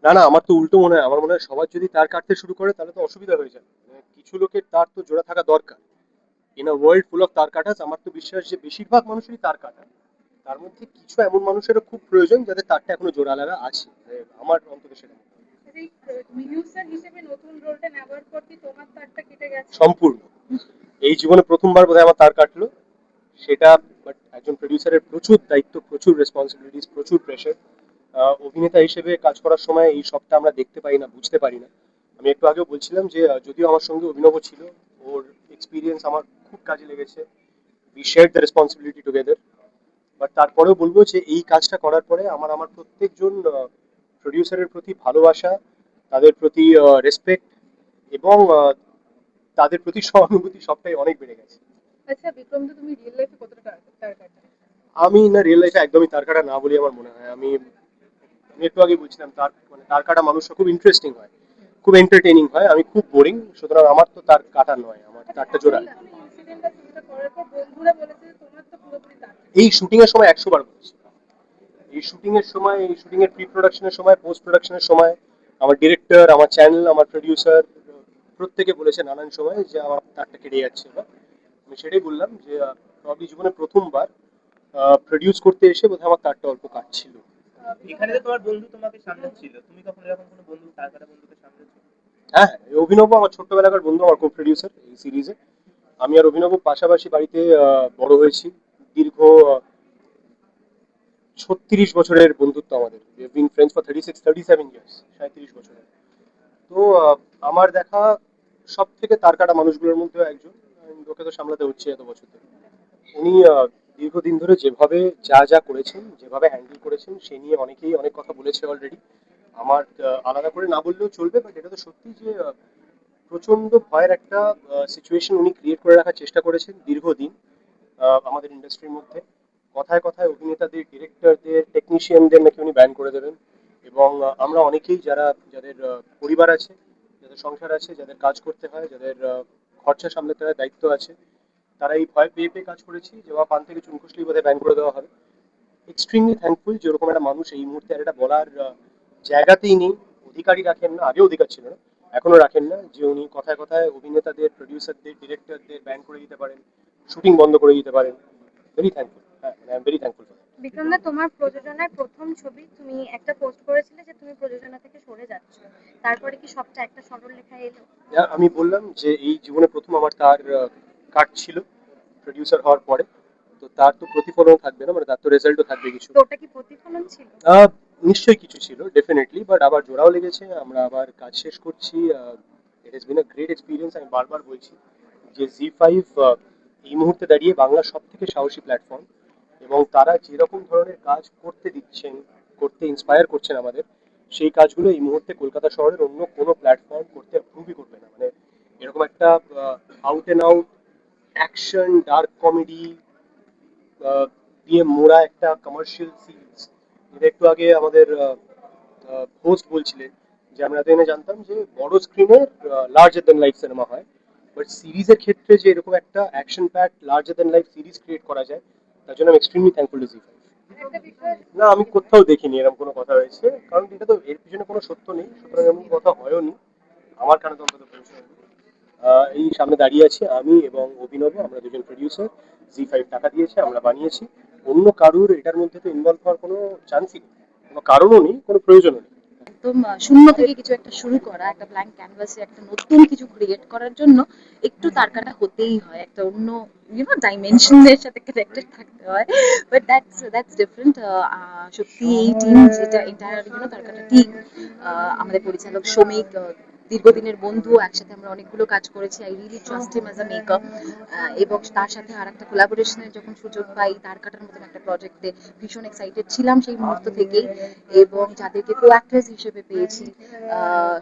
না না, আমার তো উল্টো মনে হয়। আমার মনে হয় সবার যদি তার কাটতে শুরু করে তাহলে তো অসুবিধা হয়ে যাবে। মানে কিছু লোকের তার তো জোড়া থাকা দরকার। In a world full of তার কাটাস, আমার তো বিশ্বাস যে বেশিরভাগ মানুষেরই তার কাটা। তার মধ্যে কিছু এমন মানুষেরও খুব প্রয়োজন যাদের তারটা এখনো জোড়া লাগা আছে। আমার অন্তত সেটা মনে হয়। ইউজার হিসেবে নতুন রোলটা নেওয়ার পর কি তোমার তারটা কেটে গেছে? সম্পূর্ণ। এই জীবনে প্রথমবার বোধহয় আমার তার কাটলো সেটা। বাট একজন প্রডিউসারের প্রচুর দায়িত্ব, প্রচুর রেসপন্সিবিলিটিস, প্রচুর প্রেশার। অভিনেতা হিসেবে কাজ করার সময় এই সবটা আমরা দেখতে পাই না, বুঝতে পারি না। আমি একটু আগেও বলছিলাম যে যদিও আমার সঙ্গে অভিনব ছিল, ওর এক্সপিরিয়েন্স আমার খুব কাজে লেগেছে। We share the responsibility together. But তারপরেও বলবো যে এই কাজটা করার পরে আমার প্রত্যেকজন প্রডিউসারের প্রতি ভালোবাসা, তাদের প্রতি রেসপেক্ট এবং তাদের প্রতি সহানুভূতি সবটাই অনেক বেড়ে গেছে। আচ্ছা বিক্রম, তো তুমি রিয়েল লাইফে কতটা তার কাটা? আমি না রিয়েল লাইফে একদমই তার কাটা না বলি আমার মনে হয়। আমি আমি একটু আগে বলছিলাম তার মানে তার কাটা মানুষরা খুব ইন্টারেস্টিং হয়, খুব এন্টারটেইনিং হয়। আমি খুব বোরিং, সুতরাং আমার তো তার কাটা নয়, আমার আচ্ছা, তারটা এমন জোড়া। কোনো ইনসিডেন্ট আছে যেটা করার পর বন্ধুরা বলেছে যে তোমার তো পুরোপুরি তার কাটা? এই শুটিং এর সময় 100 বার বলেছি। এই শুটিং এর সময়, এই শুটিং এর প্রি প্রোডাকশনের সময়, পোস্ট প্রোডাকশনের সময় আমার ডিরেক্টর, আমার চ্যানেল, আমার প্রডিউসার প্রত্যেকে বলেছে নানান সময় যে আমার তারটা কেটে যাচ্ছে। বা আমি সেটাই বললাম যে প্রবাবলি জীবনে প্রথমবার প্রডিউস করতে এসে বোধহয় আমার তারটা অল্প কাটছিল। এখানে তো তোমার বন্ধু তোমাকে সামলাচ্ছিল, তুমি কখনো এরকম কোনো বন্ধু তার কাটা বন্ধুকে সামলেছো? হ্যাঁ হ্যাঁ, এই অভিনব আমার ছোট্টবেলাকার বন্ধু, আমার কো প্রডিউসার এই সিরিজে। আমি আর অভিনব পাশাপাশি বাড়িতে বড় হয়েছি। দীর্ঘ 36 বছরের বন্ধুত্ব আমাদের। We have been friends for 37 years, 37 বছরের। তো আমার দেখা সব থেকে তার কাটা মানুষগুলোর মধ্যে একজন। ওকে তো সামলাতে হচ্ছে এত বছর ধরে। উনি দীর্ঘদিন ধরে যেভাবে যা যা করেছেন, যেভাবে হ্যান্ডেল করেছেন, সে নিয়ে অনেকেই অনেক কথা বলেছে অলরেডি। আমার আলাদা করে না বললেও চলবে, বাট এটা তো সত্যি যে প্রচন্ড ভয়ের একটা সিচুয়েশন উনি ক্রিয়েট করে রাখার চেষ্টা করেছেন দীর্ঘদিন আমাদের ইন্ডাস্ট্রির মধ্যে। কথায় কথায় অভিনেতাদের, ডিরেক্টরদের, টেকনিশিয়ানদের নাকি উনি ব্যান করে দেবেন। এবং আমরা অনেকেই যাদের পরিবার আছে, যাদের সংসার আছে, যাদের কাজ করতে হয়, যাদের খরচা সামলাতে হয়, দায়িত্ব আছে, তারা এই ভয় পেয়ে পেয়ে কাজ করেছি যে বাবা পান থেকে চুন খসলেই বোধহয় ব্যান করে দেওয়া হবে। এক্সট্রিমলি থ্যাঙ্কফুল যে ওরকম একটা মানুষ এই মুহূর্তে আর এটা বলার জায়গাতেই নেই, অধিকারই রাখেন না, আগেও অধিকার ছিল না, এখনো রাখেন না, যে উনি কথায় কথায় অভিনেতাদের, প্রডিউসারদের, ডিরেক্টরদের ব্যান করে দিতে পারেন, শুটিং বন্ধ করে দিতে পারেন। Very thankful. হ্যাঁ, I am very thankful. Bikram দা, তোমার প্রযোজনায় প্রথম ছবি, তুমি একটা পোস্ট করেছিলে যে তুমি প্রযোজনা থেকে সরে যাচ্ছ, তারপরে কি সবটা একটা সরল লেখা এলো? আমি বললাম যে এই জীবনে প্রথম আমার তার কাট ছিল প্রডিউসার হওয়ার পরে। তো তার তো প্রতিফলন থাকবে না, মানে তার তো রেজাল্টও থাকবে কিছু। তো ওটা কি প্রতিফলন ছিল? আহ, নিশ্চয়ই কিছু ছিল, ডেফিনেটলি। বাট আবার জোড়াও লেগেছে, আমরা আবার কাজ শেষ করছি। It has been a great experience. আমি বারবার বলছি যে জি5 এই মুহূর্তে দাঁড়িয়ে বাংলার সব থেকে সাহসী প্ল্যাটফর্ম। এবং তারা যেরকম ধরনের কাজ করতে দিচ্ছেন, করতে ইন্সপায়ার করছেন আমাদের, সেই কাজগুলো এই মুহূর্তে কলকাতা শহরের অন্য কোনো প্ল্যাটফর্ম করতে অ্যাপ্রুভই করবে না। মানে এরকম একটা out and out action, dark comedy দিয়ে মোড়া একটা কমার্শিয়াল সিরিজ। যেটা একটু আগে আমাদের হোস্ট বলছিলেন যে আমরা তো এনে জানতাম যে বড় স্ক্রিনে লার্জার দ্যান লাইফ সিনেমা হয়, বাট সিরিজের ক্ষেত্রে যে এরকম একটা action pack larger than life series create করা যায়, তার জন্য আমি এক্সট্রিমলি থ্যাঙ্কফুল টু জি5। একটা বিষয়। না, আমি কোথাও দেখিনি এরকম কোনো কথা হয়েছে, কারণ এটা তো এর পিছনে কোনো সত্য নেই, সুতরাং এমন কথা হয়ওনি। আমার কানে তো অন্তত পৌঁছয়নি। এই সামনে দাঁড়িয়ে আছি আমি এবং অভিনব, আমরা দুজন প্রডিউসার। জি5 টাকা দিয়েছে, আমরা বানিয়েছি। অন্য কারুর এটার মধ্যে তো ইনভলভ হওয়ার কোনো চান্সই নেই, কোনো কারণও নেই, কোনো প্রয়োজনও নেই। একদম শূন্য থেকে কিছু একটা শুরু করা, একটা ব্ল্যাঙ্ক ক্যানভাসে একটা নতুন কিছু ক্রিয়েট করার জন্য একটু তার কাটা হতেই হয়, একটা অন্য ডাইমেনশনের সাথে কানেক্টেড থাকতে হয়। But that's different. সত্যি এই টিম, যেটা এন্টায়ার তার কাটা টিম, আমাদের পরিচালক শ্রমিক, দীর্ঘদিনের বন্ধু, একসাথে আমরা অনেকগুলো কাজ করেছি। I really trust him as a makeup. এবং তার সাথে আর একটা কোলাবোরেশনের যখন সুযোগ পাই তার কাটার মতন একটা প্রজেক্টে, ভীষণ এক্সাইটেড ছিলাম সেই মুহূর্ত থেকেই। এবং যাদেরকে কো অ্যাক্ট্রেস হিসেবে পেয়েছি,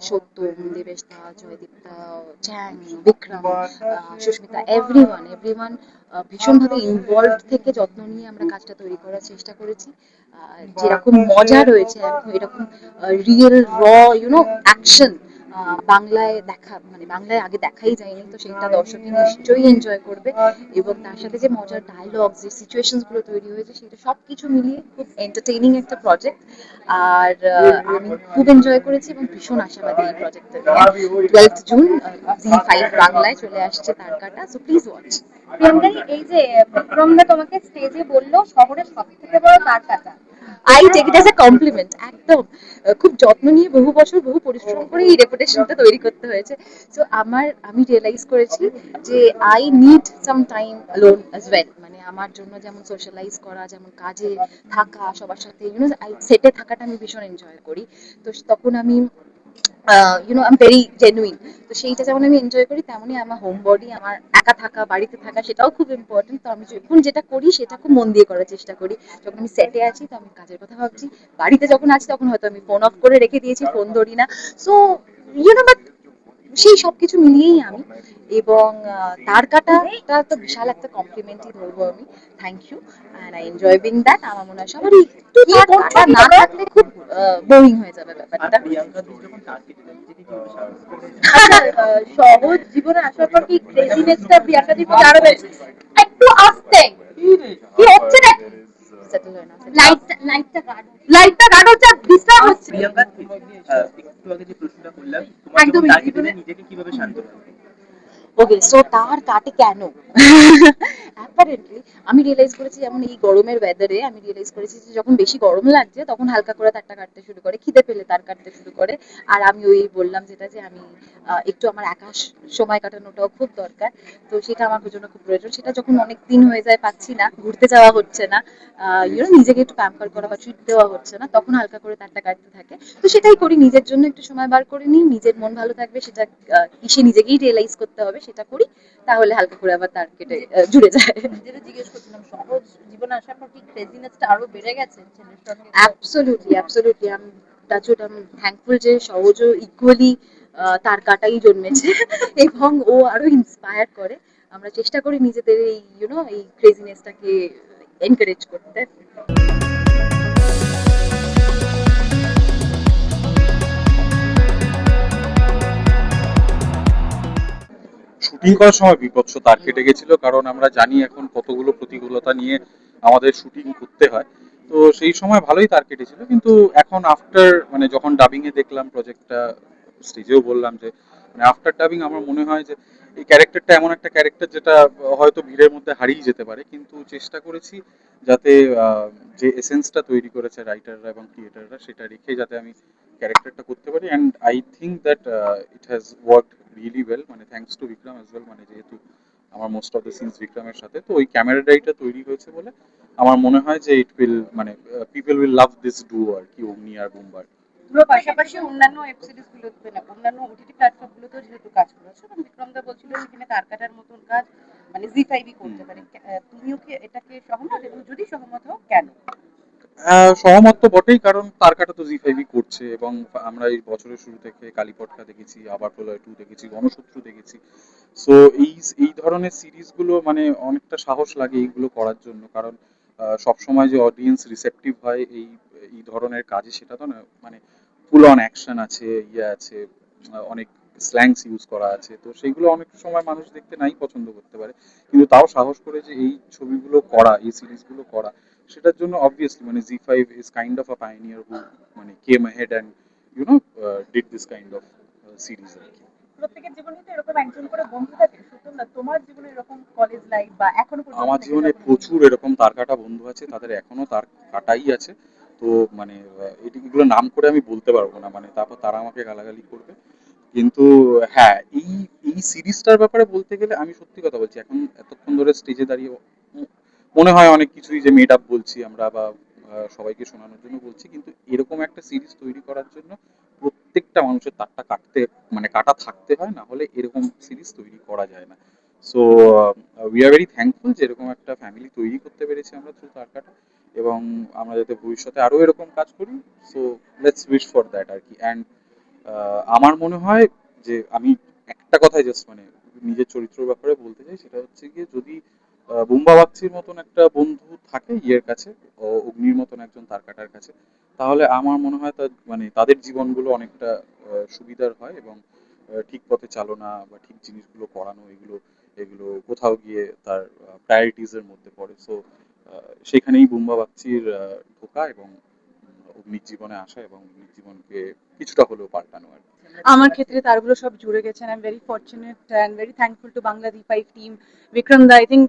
সত্যম, দেবেশদা, জয়দীপ্তা, চ্যাং, বিক্রম, সুস্মিতা, এভরিওয়ান এভরিওয়ান ভীষণভাবে ইনভলভ থেকে যত্ন নিয়ে আমরা কাজটা তৈরি করার চেষ্টা করেছি। যেরকম মজা রয়েছে, এরকম রিয়েল র অ্যাকশন বাংলায় দেখা মানে বাংলায় আগে দেখাই যায়নি, তো সেইটা দর্শকে নিশ্চয়ই এনজয় করবে। এবং তার সাথে যে মজার ডায়লগ, যে সিচুয়েশনস গুলো তৈরি হয়েছে, সেটা সবকিছু মিলিয়ে খুব এন্টারটেইনিং একটা প্রজেক্ট। আর আমি খুব এনজয় করেছি এবং ভীষণ আশাবাদী এই প্রজেক্টটা নিয়ে। 12th জুন জি5 বাংলায় চলে আসছে তার কাটা, সো প্লিজ ওয়াচ। প্রিয়াঙ্কারি, এই যে বিক্রমদা তোমাকে স্টেজে বললো শহরের সব থেকে বড় তার কাটা, I take it as a compliment, একদম। খুব যত্ন নিয়ে বহু বছর বহু পরিশ্রম করে এই রেপুটেশনটা তৈরি করতে হয়েছে। সো আমি রিয়েলাইজ করেছি যে I need some time alone as well. মানে আমার জন্য যেমন সোশ্যালাইজ করা, যেমন কাজে থাকা সবার সাথে, সেটে থাকাটা আমি ভীষণ এনজয় করি। তো তখন আমি আই এম ভেরি জেনুইন। তো সেইটা যেমন আমি এনজয় করি, তেমনই আমার হোম বডি, আমার একা থাকা, বাড়িতে থাকা, সেটাও খুব ইম্পর্টেন্ট। তো আমি যখন যেটা করি সেটা খুব মন দিয়ে করার চেষ্টা করি। যখন আমি সেটে আছি তো আমি কাজের কথা ভাবছি, বাড়িতে যখন আছি তখন হয়তো আমি ফোন অফ করে রেখে দিয়েছি, ফোন ধরি না। সো বাট সেই সবকিছু মিলিয়েই আমি। এবং তার কাটাটা তো বিশাল একটা কমপ্লিমেন্টই ধরবো আমি। Thank you, and I enjoy being that. আমার মনে হয় সবারই একটু তার কাটা না থাকলে খুব বোরিং হয়ে যাবে ব্যাপারটা। সহজ জীবনে আসার পর কি ক্রেজিনেসটা প্রিয়াঙ্কা দীপ আরো বেশি? একটু আস্তে কি হচ্ছে না, সেটেল হয় না, লাইটটা গাঢ়। লাইটটা গাঢ় হচ্ছে, ডিস্টার্ব হচ্ছে। প্রিয়াঙ্কা একটু আগে যে প্রশ্নটা করলাম, তোমার যখন একদমই টার্গেট জীবনে নিজেকে কিভাবে শান্ত রাখবে? ওকে, সো তার কাটে কেন? অ্যাপারেন্টলি আমি রিয়েলাইজ করেছি, যেমন এই গরমের ওয়েদারে আমি রিয়েলাইজ করেছি যে যখন বেশি গরম লাগছে তখন হালকা করে তারটা কাটতে শুরু করে, খিদে পেলে তার কাটতে শুরু করে। আর আমি ওই বললাম যেটা, যে আমি একটু আমার একা সময় কাটানোটাও খুব দরকার। তো সেটা আমার জন্য খুব প্রয়োজন। সেটা যখন অনেক দিন হয়ে যায় পাচ্ছি না, ঘুরতে যাওয়া হচ্ছে না, নিজেকে একটু প্যাম্পার করা বা ট্রিট দেওয়া হচ্ছে না, তখন হালকা করে তারটা কাটতে থাকে। তো সেটাই করি, নিজের জন্য একটু সময় বার করে নিই, নিজের মন ভালো থাকবে সেটা কিসে নিজেকেই রিয়েলাইজ করতে হবে, সেটা করি। তাহলে হালকা করে আবার তার কেটে জুড়ে যায়। যেটা জিজ্ঞেস করছিলাম, সহজ জীবনে আসার পর কি ক্রেজিনেসটা আরো বেড়ে গেছে ছেলের সঙ্গে? Absolutely, absolutely. আমি টাচুড, আমি থ্যাঙ্কফুল যে সহজও ইকুয়ালি তার কাটাই জন্মেছে এবং ও আরো ইন্সপায়ার করে। আমরা চেষ্টা করি নিজেদের এই এই ক্রেজিনেসটাকে এনকারেজ করতে। শুটিং করার সময় বিপৎস তার কেটে গেছিল, কারণ আমরা জানি এখন কতগুলো প্রতিকূলতা নিয়ে আমাদের শুটিং করতে হয়। তো সেই সময় ভালোই তার কেটেছিল, কিন্তু এখন আফটার মানে যখন ডাবিং এ দেখলাম প্রজেক্টটা, স্টেজেও বললাম যে মানে আফটার ডাবিং আমার মনে হয় যে এই ক্যারেক্টারটা এমন একটা ক্যারেক্টার যেটা হয়তো ভিড়ের মধ্যে হারিয়ে যেতে পারে, কিন্তু চেষ্টা করেছি যাতে যে এসেন্সটা তৈরি করেছে রাইটাররা এবং ক্রিয়েটাররা সেটা রেখে যাতে আমি ক্যারেক্টারটা করতে পারি। And I think that it has worked really well, মানে thanks to Bikram as well. মানে যেহেতু আমার মোস্ট অফ দ্য সিনস বিক্রমের সাথে, তো ওই ক্যামেরাটাইটা তৈরি হয়েছে বলে আমার মনে হয় যে ইট উইল মানে people will love this duo আর কি, অগ্নি আর বুম্বার। পুরো পাশাপাশি অন্যান্য ওয়েব সিরিজ গুলোতে না, অন্যান্য ওটিটি প্ল্যাটফর্ম গুলোতেও যেহেতু কাজ করেছো, এবং বিক্রম দা বলছিল এখানে তার কাটার মতন কাজ মানে জি5ই করতে পারে, তুমিও কি এটাকে সহমত, এবং যদি সহমত হও কেন? সহমত তো বটেই, কারণ তারকাটা তো জি5ই করছে, এবং আমরা এই বছরের শুরু থেকে কালীপটকা দেখেছি, আবার প্রলয় 2 দেখেছি, গণশত্রু দেখেছি। সো এই এই ধরনের সিরিজগুলো মানে অনেকটা সাহস লাগে এইগুলো করার জন্য, কারণ সব সময় যে অডিয়েন্স রিসেপটিভ হয় এই এই ধরনের কাজে সেটা তো না। মানে ফুল অন অ্যাকশন আছে, ইয়ে আছে, অনেক স্ল্যাংস ইউজ করা আছে, তো সেইগুলো অনেক সময় মানুষ দেখতে নাই পছন্দ করতে পারে। কিন্তু তাও সাহস করে যে এই ছবিগুলো করা, এই সিরিজগুলো করা, সেটার জন্য অবভিয়াসলি মানে ZEE5 is kind of a pioneer who মানে came ahead and did this kind of series আর কি। প্রত্যেকের জীবনে তো এরকম একজন করে বন্ধু থাকে, সুতরাং না তোমার জীবনে এরকম কলেজ লাইফ বা এখনো পর্যন্ত আমার থেকে জীবনে যাওয়া কোনো প্রচুর এরকম তার কাটা বন্ধু আছে, তাদের এখনো তার কাটাই আছে। তো মানে এগুলো নাম করে আমি বলতে পারবো না, মানে তারপর তারা আমাকে গালাগালি করবে। কিন্তু হ্যাঁ, এই এই সিরিজটার ব্যাপারে বলতে গেলে আমি সত্যি কথা বলছি, এখন এতক্ষণ ধরে স্টেজে দাঁড়িয়ে মনে হয় অনেক কিছুই যে মেড আপ বলছি আমরা, বা সবাইকে শোনানোর জন্য বলছি, কিন্তু এরকম একটা সিরিজ তৈরি করার জন্য প্রত্যেকটা মানুষের তারটা কাটতে মানে কাটা থাকতে হয়, না হলে এরকম সিরিজ তৈরি করা যায় না। So we are very thankful যে এরকম একটা ফ্যামিলি তৈরি করতে পেরেছি আমরা থ্রু তার কাটা, এবং আমরা যাতে ভবিষ্যতে আরো এরকম কাজ করি। So let's wish for that আর কি। অ্যান্ড আমার মনে হয় যে আমি একটা কথাই জাস্ট মানে নিজের চরিত্রের ব্যাপারে বলতে চাই, সেটা হচ্ছে গিয়ে যদি বুম্বা বাগচির মতন একটা বন্ধু থাকে ইয়ের কাছে, অগ্নির মতন একজন তারকাটার কাছে, তাহলে আমার মনে হয় মানে তাদের জীবনগুলো অনেকটা সুবিধার হয়, এবং ঠিক পথে চালনা বা ঠিক জিনিসগুলো করানো, এগুলো এগুলো কোথাও গিয়ে তার প্রায়োরিটিজের মধ্যে পড়ে। সো সেখানেই বুম্বা বাগচির ঢোকা এবং অগ্নির জীবনে আসা এবং অগ্নির জীবনকে কিছুটা হলেও পাল্টানো আর কি। আমার ক্ষেত্রে তারগুলো সব জুড়ে গেছে, and I'm very fortunate and very thankful to Bangla Z5 team. Vikram da, I think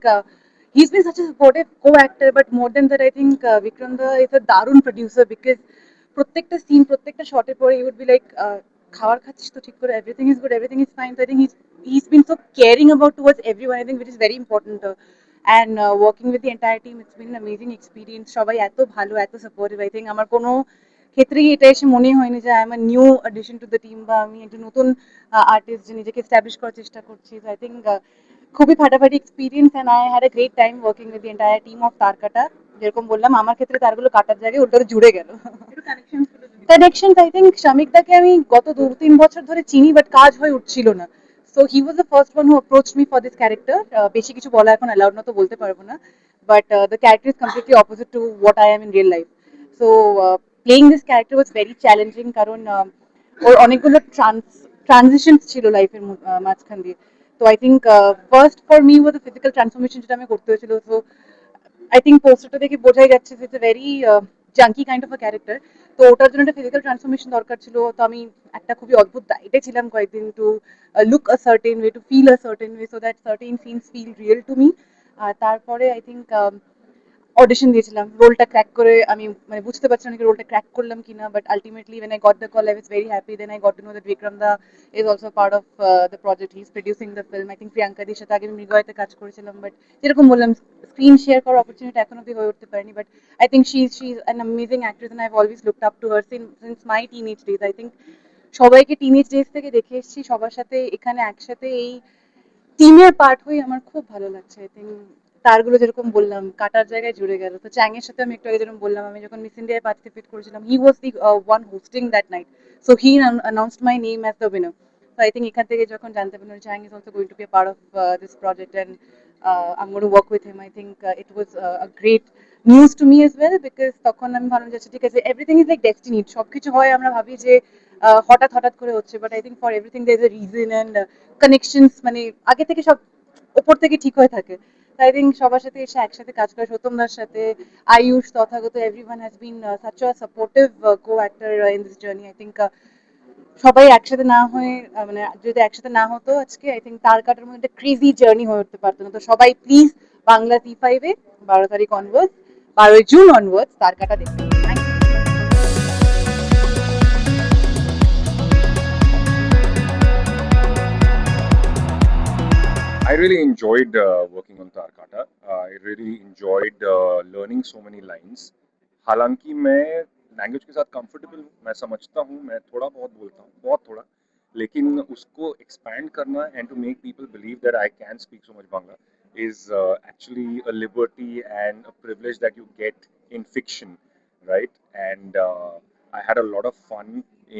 he's been such a supportive co-actor, but more than that I think Vikram da is a darun producer, because প্রত্যেকটা scene প্রত্যেকটা শটের পরে he would be like খাবার খাচ্ছিস তো ঠিক করে, everything is good, everything is fine. So I think he's been so caring about towards everyone, I think, which is very important. And working with the entire team, it's been an amazing experience. সবাই এত ভালো, এত supportive, I think আমার কোনো ক্ষেত্রেই এটা এসে মনে হয়নি যে I am a new addition to the team, বা আমি একটা নতুন আর্টিস্ট যে নিজেকে এস্টাবলিশ করার চেষ্টা করছি। আই থিঙ্ক খুবই ফাটাফাটি experience, and I had a great time working with the entire team of তারকাটা। যেরকম বললাম, আমার ক্ষেত্রে তারগুলো কাটার জায়গায় ওটাতে জুড়ে গেল। কানেকশন, আই থিঙ্ক শামিক দাকে আমি গত 2-3 বছর ধরে চিনি, বাট কাজ হয়ে উঠছিল না। So he was the first one who approached me for this character. বেশি কিছু বলা এখন অ্যালাউড না, তো বলতে পারবো না, but the character is completely opposite to what I am in real life. So playing this character was very challenging, কারণ ওর অনেকগুলো ট্রানজিশন ছিল লাইফের মাঝখান দিয়ে। তো I think first for me was the physical transformation, যেটা আমি করতে হয়েছিল। সো আই থিঙ্ক পোস্টারটা দেখে বোঝাই যাচ্ছে যে it's a very junky kind of a character. তো ওটার জন্য একটা ফিজিক্যাল ট্রান্সফরমেশন দরকার ছিল। তো আমি একটা খুবই অদ্ভুত ডায়েটে ছিলাম কয়েকদিন, to look a certain way, to feel a certain way, so that certain scenes feel real to me. আর তারপরে আই থিঙ্ক অডিশন দিয়েছিলাম রোলটা ক্র্যাক করে। আমি মানে বুঝতে পারছিলাম না রোলটা ক্র্যাক করলাম কিনা, but ultimately when I got the call I was very happy. Then I got to know that Vikram da is also part of the project. He's producing the film. I think Priyanka দির সাথে আগে মৃগয়াতে কাজ করেছিলাম, but যেরকম বললাম screen share করার opportunity এখন অব্দি হয়ে উঠতে পারেনি। But I think she's an amazing actress and I've always looked up to her since my teenage days. I think সবাইকে টিনেজ ডেজ থেকে দেখে এসেছি, সবার সাথে এখানে একসাথে এই টিমের পার্ট হয়ে আমার খুব ভালো লাগছে। আই থিঙ্ক তারগুলো যেরকম বললাম কাটার জায়গায় জুড়ে গেল। তো চ্যাং এর সাথে আমি একটু আগে যেরকম বললাম, আমি যখন মিস ইন্ডিয়ায় পার্টিসিপেট করেছিলাম, he was the one hosting that night, so he announced my name as the winner. So I think এখান থেকে যখন জানতে পারলাম চ্যাং is also going to be a part of this project, and I'm going to work with him, I think it was a great news to me as well, because তখন আমি ভাবলাম যে ঠিক আছে, everything is like destiny, সবকিছু হয় আমরা ভাবি যে হঠাৎ হঠাৎ করে হচ্ছে, but I think for everything there is a reason, and connections মানে আগে থেকে সব উপর থেকে ঠিক হয়ে থাকে। আই থিঙ্ক সবার সাথে এসে একসাথে কাজ করে, সত্যমদার সাথে, Ayush, Tathagata, everyone has been such a supportive co-actor in this journey. I think সবাই একসাথে না হয়ে মানে যদি একসাথে না হতো আজকে, আই থিঙ্ক তার কাটার মধ্যে একটা ক্রেজি জার্নি হয়ে উঠতে পারতো না। তো সবাই প্লিজ বাংলা জি5-এ 12 তারিখ অনওয়ার্ডস, 12 জুন অনওয়ার্ডস তার কাটা দেখতে। Thank you. I really enjoyed working on Tarkata. I really enjoyed learning so many lines. हालांकि मैं लैंग्वेज के साथ कंफर्टेबल हूँ, मैं समझता हूँ, मैं थोड़ा बहुत बोलता हूँ, बहुत थोड़ा, लेकिन उसको एक्सपैंड करना and to make people believe that I can speak so much Bangla is actually a liberty and a privilege that you get in fiction, right? And I had a lot of fun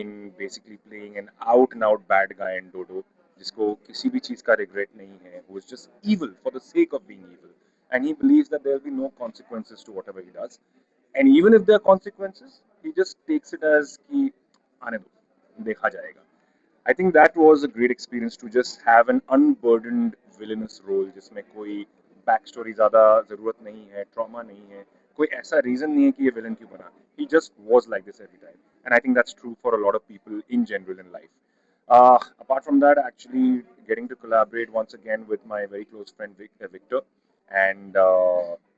in basically playing an out and out bad guy in Dodo, जिसको किसी भी चीज का regret नहीं है, who is just evil for the sake of being evil, and he believes that there will be no consequences to whatever he does, and even if there are consequences, he just takes it as कि आने दो, देखा जाएगा. I think that was a great experience to just have an unburdened villainous role, जिसमें कोई back story ज़्यादा ज़रूरत नहीं है, ट्रॉमा नहीं है, कोई ऐसा रीज़न नहीं है कि ये विलन क्यों बना. He just was like this every time, and I think that's true for a lot of people in general in life. Apart from that, actually getting to collaborate once again with my very close friend Victor, and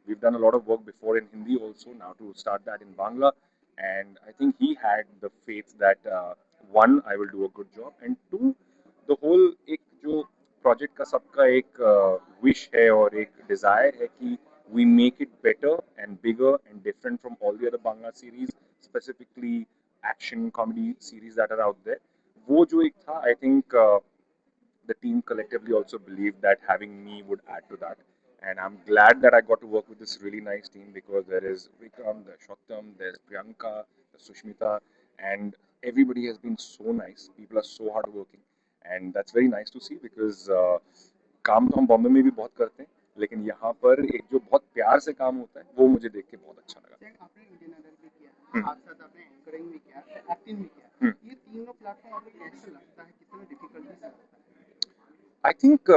we've done a lot of work before in Hindi also. Now to start that in Bangla, and I think he had the faith that one, I will do a good job, and two, the whole एक जो project का सबका एक wish है और एक desire है कि we make it better and bigger and different from all the other Bangla series, specifically action comedy series that are out there. वो जो एक था, I think the team collectively also believed that having me would add to that. And I'm glad that I got to work with this really nice team, because there is Vikram, there's Shottam, there's Priyanka, there's Sushmita, and everybody has been so nice. People are so hardworking, and that's very nice to see, because काम तो हम बॉम्बे में भी बहुत करते हैं, लेकिन यहाँ पर एक जो बहुत प्यार से काम होता है वो मुझे देख के बहुत अच्छा लगा। आपने इंडियन आइडल भी किया, साथ साथ आपने एंकरिंग भी किया, एक्टिंग भी किया, ये तीनों प्लेटफॉर्म आपको कैसे लगता है, कितने डिफिकल्टी से लगता है? I think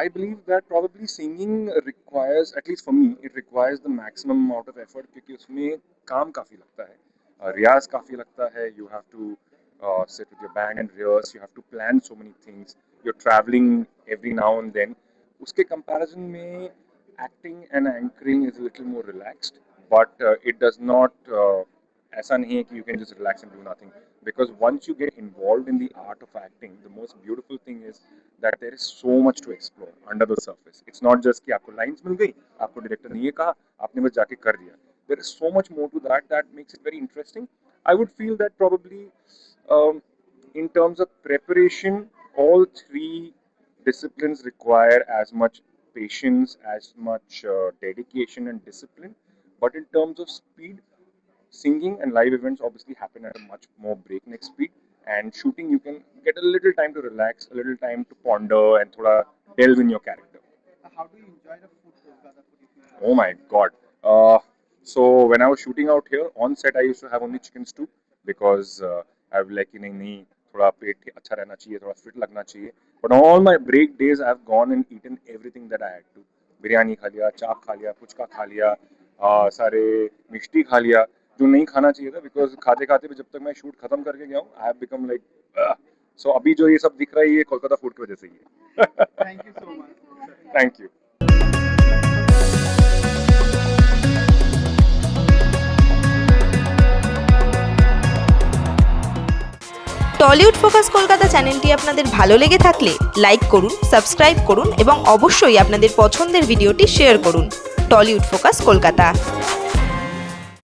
I believe that probably singing requires, at least for me, it requires the maximum amount of effort क्योंकि उसमें काम काफ़ी लगता है, रियाज काफ़ी लगता है. You have to sit with your band and rehearse. You have to plan so many things. You're traveling every now and then. उसके comparison में acting and anchoring is a little more relaxed, but it does not. ऐसा नहीं है कि you can just relax and do nothing. Because once you get involved in the art of acting, the most beautiful thing is that there is so much to explore under the surface. It's not just कि आपको lines मिल गई, आपको director ने ये कहा, आपने बस जाके कर दिया. There is so much more to that makes it very interesting. I would feel that probably in terms of preparation, all three disciplines require as much patience, as much dedication and discipline. But in terms of speed, singing and live events obviously happen at a much more breakneck speed, and shooting you can get a little time to relax, a little time to ponder and thoda delve in your character. How do you enjoy the food, Kolkata food? Oh my god. So when I was shooting out here on set, I used to have only chicken stew because I was like nahi thoda पेट अच्छा रहना चाहिए, थोड़ा fit लगना चाहिए. But on all my break days I have gone and eaten everything that I had to. Biryani खा लिया, चाप खा लिया, पुचका खा लिया, सारे मिष्टी खा लिया जो नहीं खाना चाहिए था, बिकॉज खाते खाते भी जब तक मैं शूट खत्म करके गया हूँ I have become like so अभी जो ये सब दिख रहा है ये कोलकाता फूड की वजह से ही है. Thank you so much. Thank you. Tollywood focus Kolkata চ্যানেলটি আপনাদের ভালো লেগে থাকলে লাইক করুন, সাবস্ক্রাইব করুন এবং অবশ্যই আপনাদের পছন্দের ভিডিওটি শেয়ার করুন. Tollywood focus Kolkata.